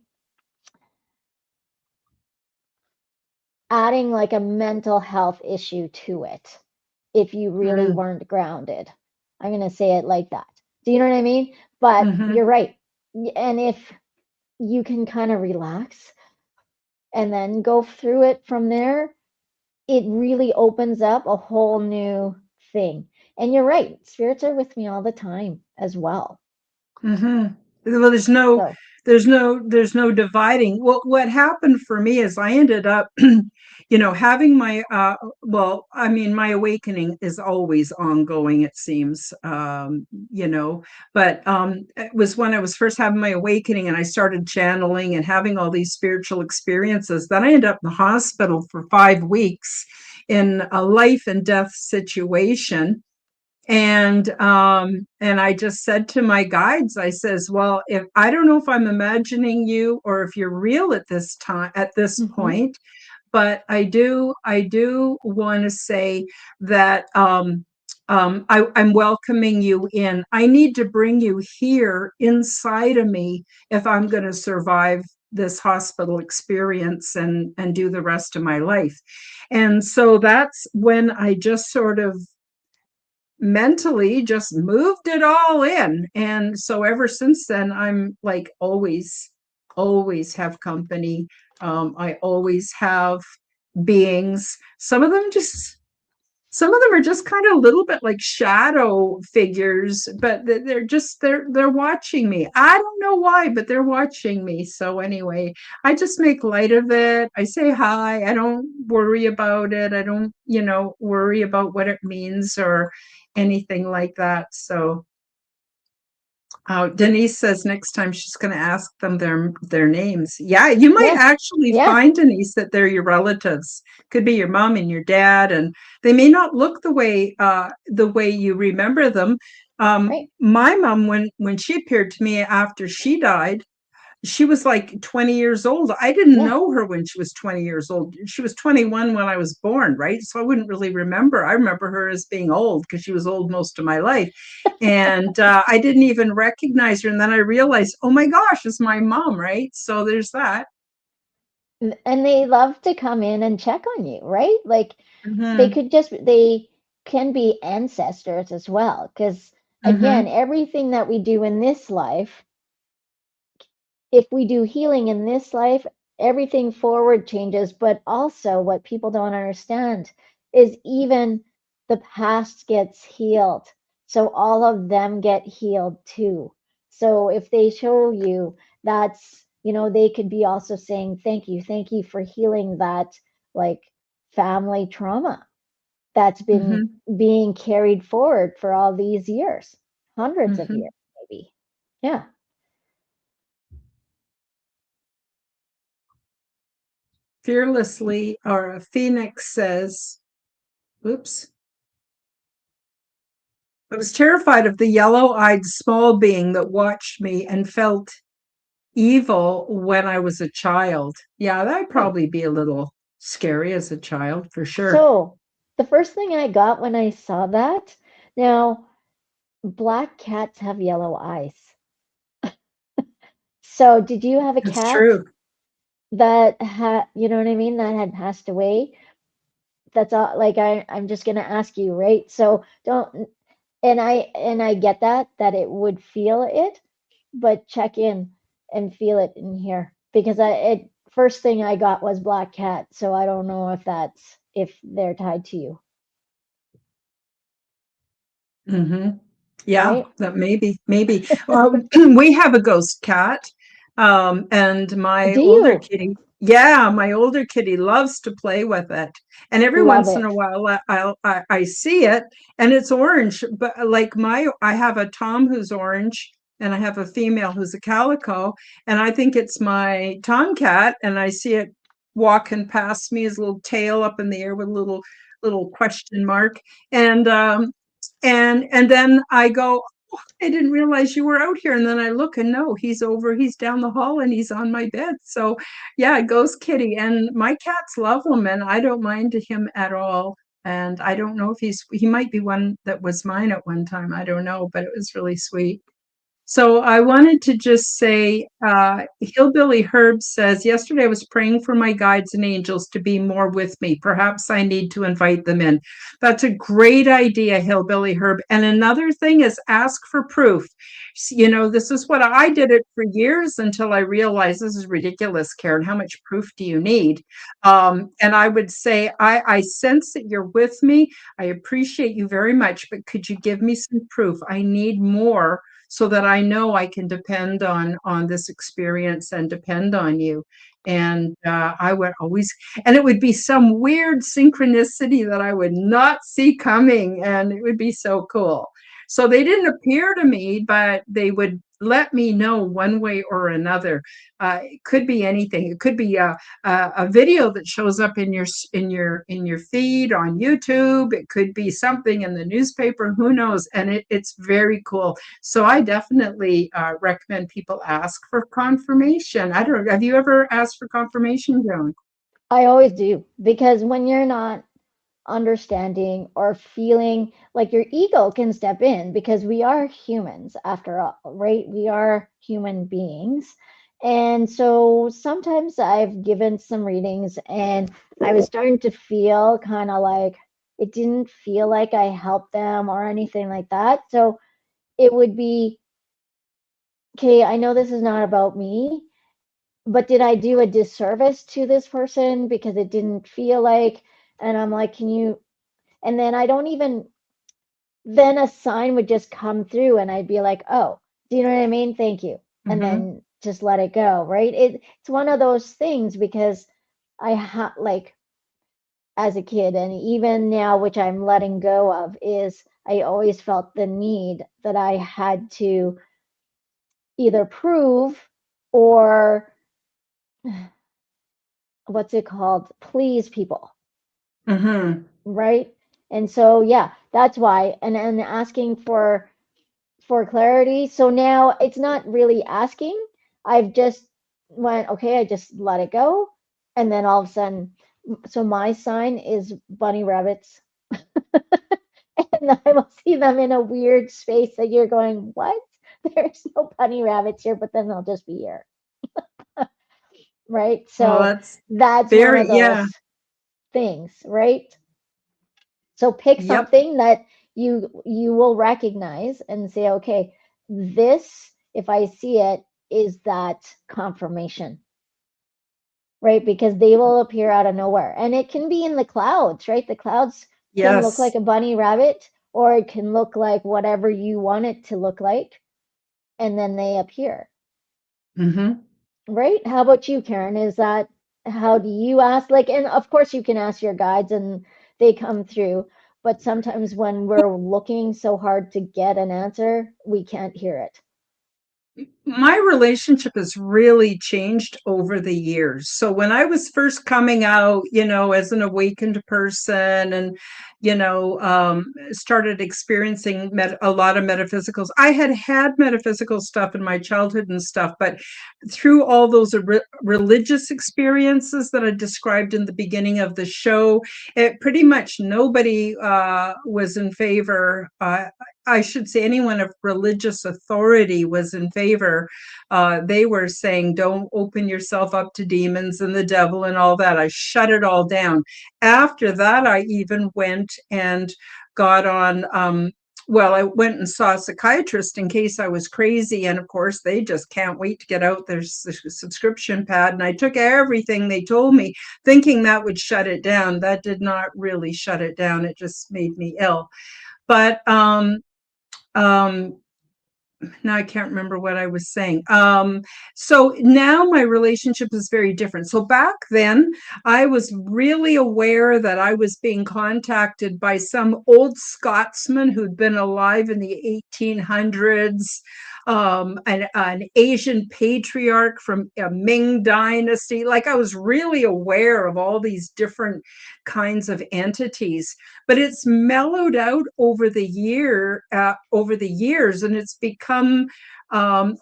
adding like a mental health issue to it if you really Mm, weren't grounded. I'm going to say it like that. Do you know what I mean? But mhm, you're right. And if you can kind of relax and then go through it from there, it really opens up a whole new thing. And you're right, spirits are with me all the time as well. mhm. Well, So, there's no dividing. Well, what happened for me is I ended up, having well, I mean, my awakening is always ongoing, it seems, but it was when I was first having my awakening and I started channeling and having all these spiritual experiences. Then I ended up in the hospital for 5 weeks in a life and death situation. And I just said to my guides, I says, well, if I don't know if I'm imagining you or if you're real at this time, at this mhm, point, but I do want to say that I'm welcoming you in. I need to bring you here inside of me if I'm going to survive this hospital experience and do the rest of my life. And so that's when I just sort of mentally just moved it all in. And so ever since then, I'm like always have company. I always have beings. Some of them are just kind of a little bit like shadow figures, but they're watching me. I don't know why, but they're watching me. So anyway, I just make light of it. I say hi. I don't worry about it. I don't, worry about what it means or anything like that. So Denise says next time she's going to ask them their names. Yeah, you might yeah, actually yeah, find, Denise, that they're your relatives. Could be your mom and your dad, and they may not look the way you remember them. right. My mom, when she appeared to me after she died, she was like 20 years old. I didn't Yeah. know her when she was 20 years old. She was 21 when I was born, right? So I wouldn't really remember. I remember her as being old because she was old most of my life. And I didn't even recognize her. And then I realized, oh my gosh, it's my mom, right? So there's that. And they love to come in and check on you, right? Like Mm-hmm. they can be ancestors as well. Because again, Mm-hmm. everything that we do in this life, if we do healing in this life, everything forward changes. But also, what people don't understand is even the past gets healed. So all of them get healed too. So if they show you, that's, they could be also saying, thank you for healing that like family trauma that's been Mm-hmm. being carried forward for all these years, hundreds of Mm-hmm. years, maybe. Yeah. Fearlessly, or a Phoenix says, oops. I was terrified of the yellow eyed small being that watched me and felt evil when I was a child. Yeah, that'd Hmm. probably be a little scary as a child for sure. So the first thing I got when I saw that, now black cats have yellow eyes. So did you have a It's cat true. that had, you know what I mean, that had passed away? That's all, like I'm just gonna ask you, right? So don't, and I get that it would feel it, but check in and feel it in here because it first thing I got was black cat, so I don't know if they're tied to you. Hmm. Yeah, right? that maybe. We have a ghost cat, and my Do older you kitty, yeah, my older kitty loves to play with it. And every love once in a it? while, I see it, and it's orange. But like I have a Tom who's orange, and I have a female who's a calico, and I think it's my tomcat, and I see it walking past me, his little tail up in the air with a little question mark, and and then I go, "Oh, I didn't realize you were out here." And then I look and no, he's down the hall and he's on my bed. So yeah, ghost kitty. And my cats love him and I don't mind him at all. And I don't know if he might be one that was mine at one time. I don't know, but it was really sweet. So I wanted to just say, Hillbilly Herb says, yesterday I was praying for my guides and angels to be more with me. Perhaps I need to invite them in. That's a great idea, Hillbilly Herb. And another thing is ask for proof. You know, this is what I did it for years until I realized this is ridiculous, Karen. How much proof do you need? And I would say, I sense that you're with me. I appreciate you very much, but could you give me some proof? I need more so that I know I can depend on this experience and depend on you. And I would always, and it would be some weird synchronicity that I would not see coming, and it would be so cool. So they didn't appear to me, but they would let me know one way or another. It could be anything. It could be a video that shows up in your feed on YouTube. It could be something in the newspaper. Who knows? And it's very cool. So I definitely recommend people ask for confirmation. I don't know. Have you ever asked for confirmation, Joan? I always do because when you're not understanding or feeling like your ego can step in because we are humans after all, right? We are human beings. And so sometimes I've given some readings and I was starting to feel kind of like it didn't feel like I helped them or anything like that. So it would be, okay, I know this is not about me, but did I do a disservice to this person because it didn't feel like, and I'm like, can you, and then I don't even, then a sign would just come through and I'd be like, oh, do you know what I mean? Thank you. And Mm-hmm. then just let it go, right? It's one of those things because I have like as a kid and even now, which I'm letting go of, is I always felt the need that I had to either prove or what's it called? Please people, Mm-hmm. right? And so yeah, that's why. And asking for clarity. So now it's not really asking. I've just went, okay, I just let it go. And then all of a sudden, so my sign is bunny rabbits. And I will see them in a weird space that you're going, what? There's no bunny rabbits here, but then they'll just be here. Right. Well, So that's that's one of very, yeah. those things, right? So pick Yep. something that you will recognize and say, okay, this, if I see it, is that confirmation, right? Because they will appear out of nowhere. And it can be in the clouds, right? The clouds can look like Yes. a bunny rabbit, or it can look like whatever you want it to look like, and then they appear. Mm-hmm. Right? How about you, Karen? Is that how do you ask? Like, and of course you can ask your guides and they come through, but sometimes when we're looking so hard to get an answer, we can't hear it. My relationship has really changed over the years. So when I was first coming out, as an awakened person and, started experiencing a lot of metaphysicals, I had metaphysical stuff in my childhood and stuff, but through all those religious experiences that I described in the beginning of the show, it pretty much nobody was in favor. I should say anyone of religious authority was in favor. They were saying, don't open yourself up to demons and the devil and all that. I shut it all down. After that, I even went and got on. Well, I went and saw a psychiatrist in case I was crazy. And of course, they just can't wait to get out their subscription pad. And I took everything they told me, thinking that would shut it down. That did not really shut it down. It just made me ill. But Um, now I can't remember what I was saying. So now my relationship is very different. So back then, I was really aware that I was being contacted by some old Scotsman who'd been alive in the 1800s, an Asian patriarch from a Ming dynasty. Like I was really aware of all these different kinds of entities, but it's mellowed out over over the years, and it's become um,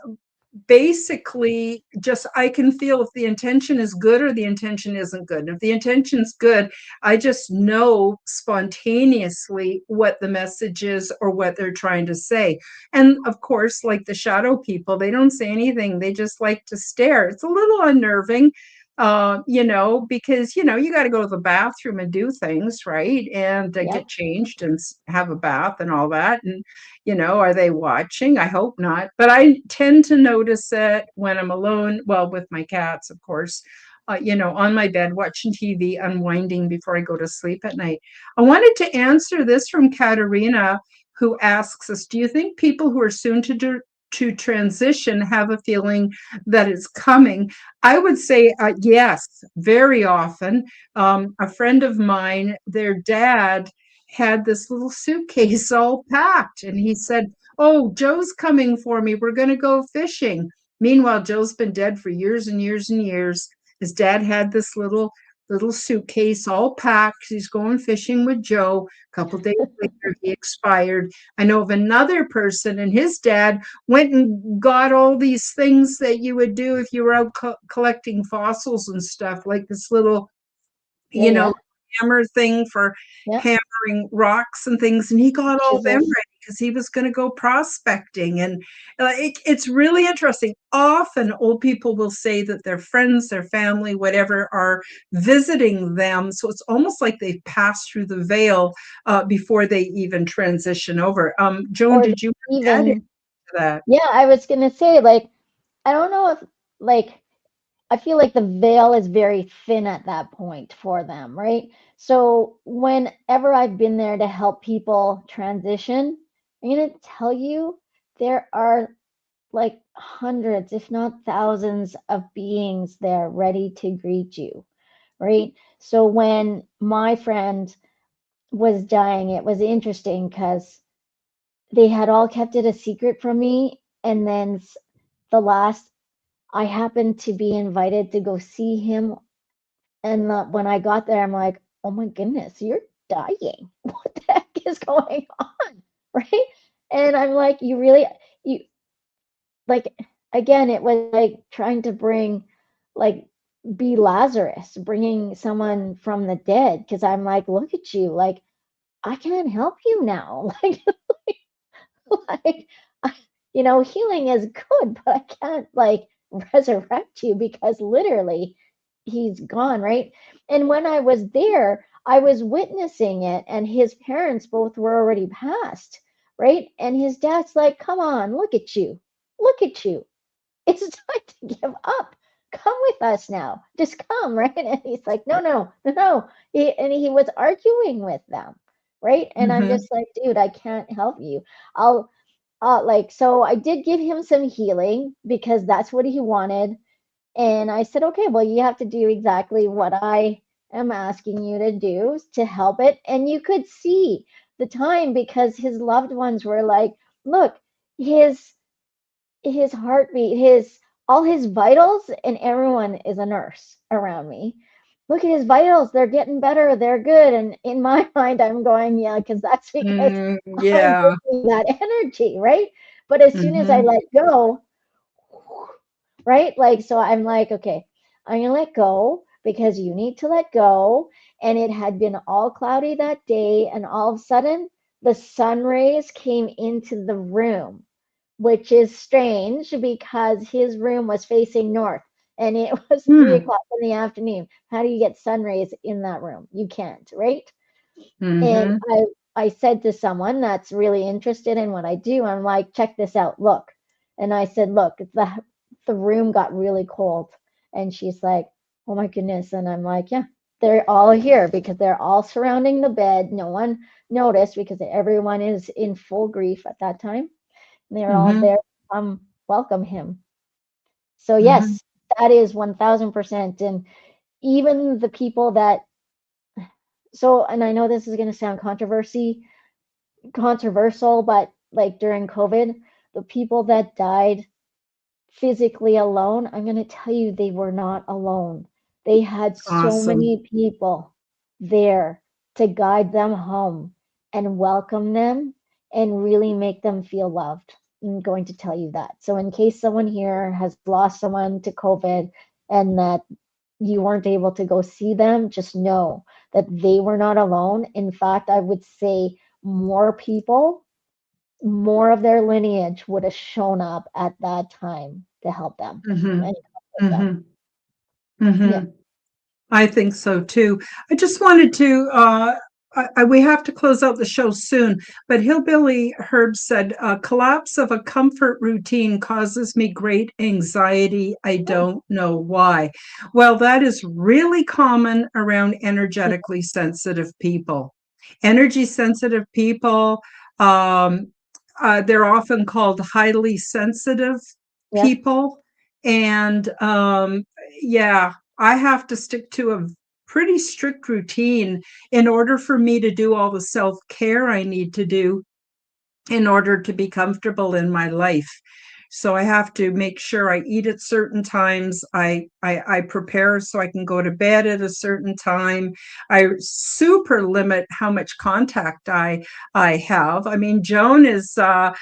basically just I can feel if the intention is good or the intention isn't good. And if the intention's good, I just know spontaneously what the message is or what they're trying to say. And of course, like the shadow people, they don't say anything. They just like to stare. It's a little unnerving, because you got to go to the bathroom and do things, right? And Yep. get changed and have a bath and all that. And are they watching? I hope not. But I tend to notice it when I'm alone, well, with my cats, of course, on my bed, watching TV, unwinding before I go to sleep at night. I wanted to answer this from Katerina, who asks us, do you think people who are soon to transition have a feeling that it's coming? I would say yes, very often. A friend of mine, their dad had this little suitcase all packed. And he said, "Oh, Joe's coming for me. We're going to go fishing." Meanwhile, Joe's been dead for years and years and years. His dad had this little suitcase all packed. He's going fishing with Joe. A couple days later, he expired. I know of another person, and his dad went and got all these things that you would do if you were out collecting fossils and stuff, like this little, Yeah, you know, yeah, hammer thing for yeah. hammering rocks and things, and he got all them Chisels. ready because he was going to go prospecting. And it's really interesting. Often old people will say that their friends, their family, whatever, are visiting them, so it's almost like they've passed through the veil before they even transition over. Joan, Or did you add into even, that? yeah, I was gonna say, like, I don't know if, like, I feel like the veil is very thin at that point for them, right? So whenever I've been there to help people transition, I'm gonna tell you, there are like hundreds, if not thousands, of beings there ready to greet you, right? So when my friend was dying, it was interesting because they had all kept it a secret from me. And then the last, I happened to be invited to go see him. And when I got there, I'm like, oh my goodness, you're dying. What the heck is going on? Right? And I'm like, you really, you, like, again, it was like trying to bring, like, be Lazarus, bringing someone from the dead. Cause I'm like, look at you. Like, I can't help you now. Like, healing is good, but I can't like resurrect you because literally he's gone, right? And when I was there, I was witnessing it, and his parents both were already passed, right? And his dad's like, come on, look at you. Look at you. It's time to give up. Come with us now. Just come, right? And he's like, no, no, no, no. And he was arguing with them, right? And I'm Mm-hmm. just like, dude, I can't help you. I'll so I did give him some healing because that's what he wanted. And I said, okay, well, you have to do exactly what I am asking you to do to help it. And you could see the time because his loved ones were like, look, his his heartbeat, his all his vitals, and everyone is a nurse around me. Look at his vitals, they're getting better, they're good. And in my mind, I'm going, yeah, because that's because I'm Yeah. bringing that energy, right? But as soon as I Mm-hmm. let go, right? Like, so I'm like, okay, I'm gonna let go because you need to let go. And it had been all cloudy that day, and all of a sudden, the sun rays came into the room, which is strange because his room was facing north and it was three Hmm. o'clock in the afternoon. How do you get sun rays in that room? You can't, right? And Mm-hmm. I said to someone that's really interested in what I do, I'm like, check this out, look. And I said, look, the room got really cold. And she's like, oh my goodness. And I'm like, yeah. they're all here because they're all surrounding the bed. No one noticed because everyone is in full grief at that time. And they're all Mm-hmm. there to welcome him. So Mm-hmm. yes, that is 1000%. And even the people that, so, and I know this is going to sound controversial, but like during COVID, the people that died physically alone, I'm going to tell you they were not alone. They had so Awesome. many people there to guide them home and welcome them and really make them feel loved. I'm going to tell you that. So, in case someone here has lost someone to COVID and that you weren't able to go see them, just know that they were not alone. In fact, I would say more people, more of their lineage would have shown up at that time to help them Mm-hmm. and comfort them. Mm-hmm. Yeah, Mm-hmm. I think so too. I just wanted to, we have to close out the show soon, but Hillbilly Herb said, collapse of a comfort routine causes me great anxiety. I don't know why. Well, that is really common around yeah, energetically sensitive people. Energy sensitive people, um, they're often called highly sensitive yeah, people. And yeah, I have to stick to a pretty strict routine in order for me to do all the self care I need to do in order to be comfortable in my life. So I have to make sure I eat at certain times. I prepare so I can go to bed at a certain time. I super limit how much contact I have. I mean, Joan is a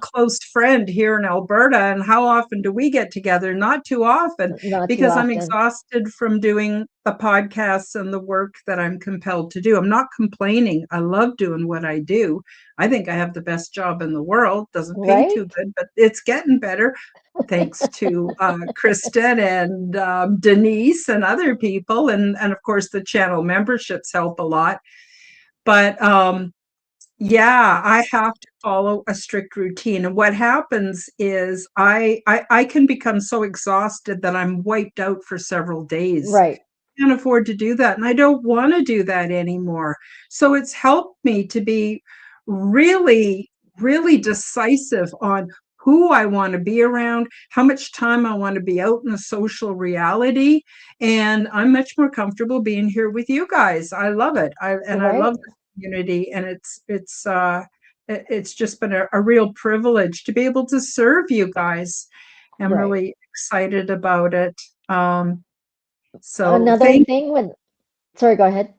close friend here in Alberta, and how often do we get together? Not too often, not too because I'm often. exhausted from doing the podcasts and the work that I'm compelled to do. I'm not complaining. I love doing what I do. I think I have the best job in the world. Doesn't pay too Right? good, but it's getting better thanks to Kristen and Denise and other people. And of course, the channel memberships help a lot. But yeah, I have to follow a strict routine. And what happens is I can become so exhausted that I'm wiped out for several days. Right, Can't afford to do that. And I don't want to do that anymore. So it's helped me to be really, really decisive on who I want to be around, how much time I want to be out in the social reality. And I'm much more comfortable being here with you guys. I love it. I love right, the community. And it's just been a real privilege to be able to serve you guys. I'm right. really excited about it. So Another thank thing when, sorry, go ahead.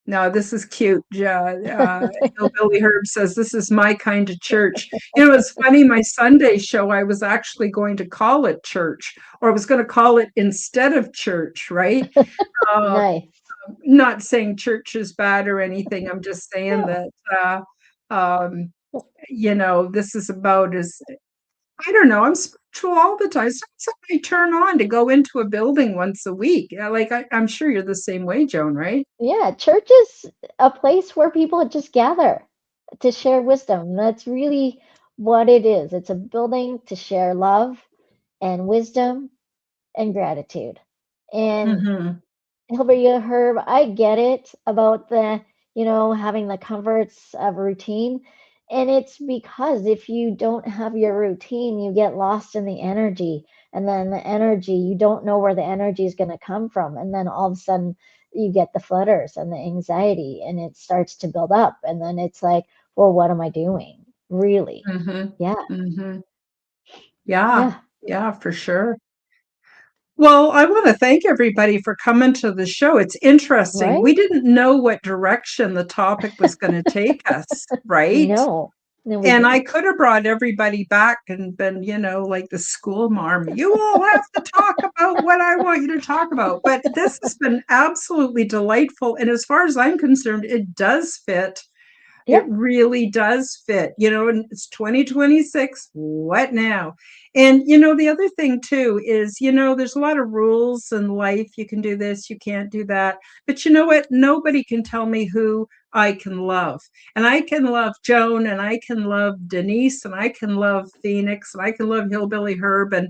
No, this is cute. Hillbilly Herb says, this is my kind of church. You know, it's funny, my Sunday show, I was actually going to call it church, or I was going to call it instead of church, right? Uh, Nice. not saying church is bad or anything. I'm just saying No, that, um, this is about as, I don't know, I'm spiritual all the time. It's not something I turn on to go into a building once a week. Like, I'm sure you're the same way, Joan, right? yeah, church is a place where people just gather to share wisdom. That's really what it is. It's a building to share love and wisdom and gratitude. And Mm-hmm. Hilbert Herb, I get it about having the comforts of routine. And it's because if you don't have your routine, you get lost in the energy. And then the energy, you don't know where the energy is going to come from. And then all of a sudden, you get the flutters and the anxiety, and it starts to build up. And then it's like, well, what am I doing? Really? Yeah, Mm-hmm. Mm-hmm. Yeah, yeah, yeah, for sure. Well, I want to thank everybody for coming to the show. It's interesting. We right? didn't know what direction the topic was going to take us, right? No, no, we And I didn't. could have brought everybody back and been, like the school marm. You all have to talk about what I want you to talk about. But this has been absolutely delightful. And as far as I'm concerned, it does fit. It Yeah, really does fit, and it's 2026. What now? And, the other thing too is, there's a lot of rules in life. You can do this, you can't do that. But you know what? Nobody can tell me who I can love. And I can love Joan, and I can love Denise, and I can love Phoenix, and I can love Hillbilly Herb, and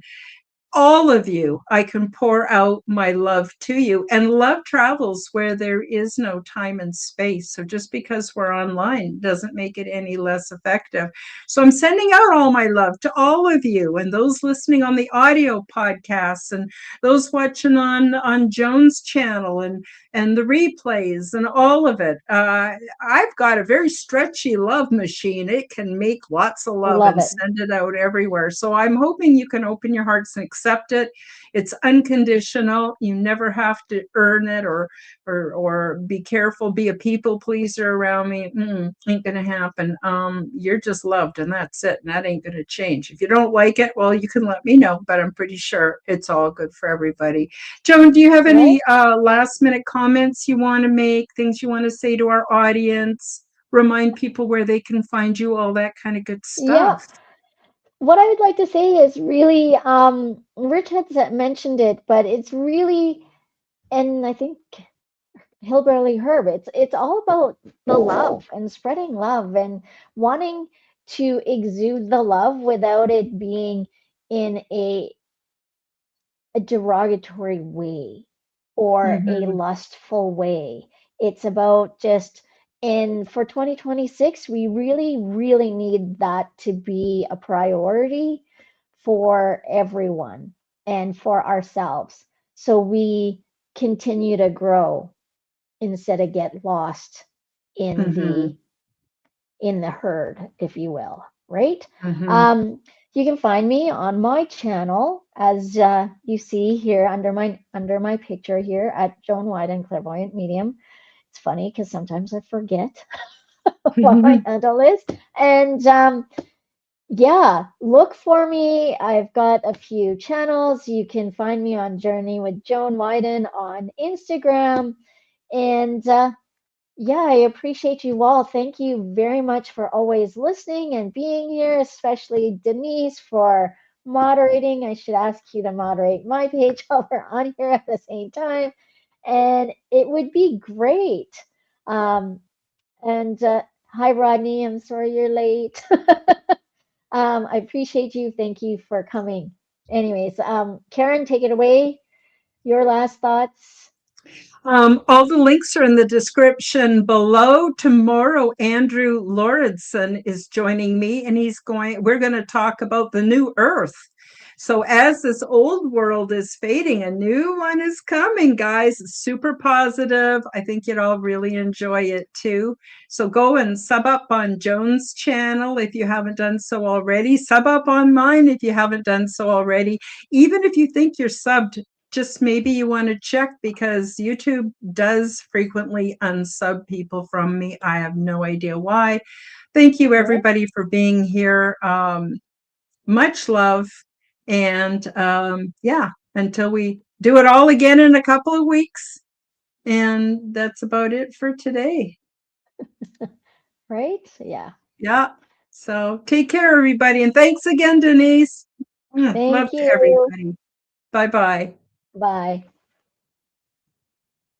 all of you, I can pour out my love to you. And love travels where there is no time and space. So just because we're online doesn't make it any less effective. So I'm sending out all my love to all of you and those listening on the audio podcasts and those watching on Joan's channel and the replays and all of it. I've got a very stretchy love machine. It can make lots of love Love and it. send it out everywhere. So I'm hoping you can open your hearts and accept it. It's unconditional. You never have to earn it or be careful, be a people pleaser around me. Ain't gonna happen. You're just loved and that's it. And that ain't gonna change. If you don't like it, well, you can let me know, but I'm pretty sure it's all good for everybody. Joan, do you have Right? any last minute comments you want to make, things you want to say to our audience? Remind people where they can find you, all that kind of good Yeah. stuff. What I would like to say is really, Rich had mentioned it, but it's really, and I think Hillbilly Herb, it's all about the love and spreading love and wanting to exude the love without it being in a derogatory way or a Mm-hmm. lustful way. It's about just, and for 2026, we really, really need that to be a priority for everyone and for ourselves. So we continue to grow instead of get lost in Mm-hmm. the herd, if you will, right? Mm-hmm. Um, you can find me on my channel, as you see here under my picture here at Joan Widen Clairvoyant Medium. It's funny because sometimes I forget what my handle is, and yeah, look for me. I've got a few channels. You can find me on Journey with Joan Widen on Instagram, and yeah, I appreciate you all. Thank you very much for always listening and being here, especially Denise for moderating. I should ask you to moderate my page while we're on here at the same time. And it would be great. Um, and hi, Rodney. I'm sorry you're late. I appreciate you. Thank you for coming. Anyways, Karen, take it away. Your last thoughts. All the links are in the description below. Tomorrow, Andrew Lauridsen is joining me, and we're going to talk about the new Earth. So as this old world is fading, a new one is coming, guys. It's super positive. I think you'd all really enjoy it too. So go and sub up on Joan's channel if you haven't done so already. Sub up on mine if you haven't done so already. Even if you think you're subbed, just maybe you want to check because YouTube does frequently unsub people from me. I have no idea why. Thank you, Right? everybody, for being here. Much love. And yeah, until we do it all again in a couple of weeks. And that's about it for today. Right? Yeah. Yeah. So take care, everybody. And thanks again, Denise. Love Thank to you. everybody. Bye bye. Bye.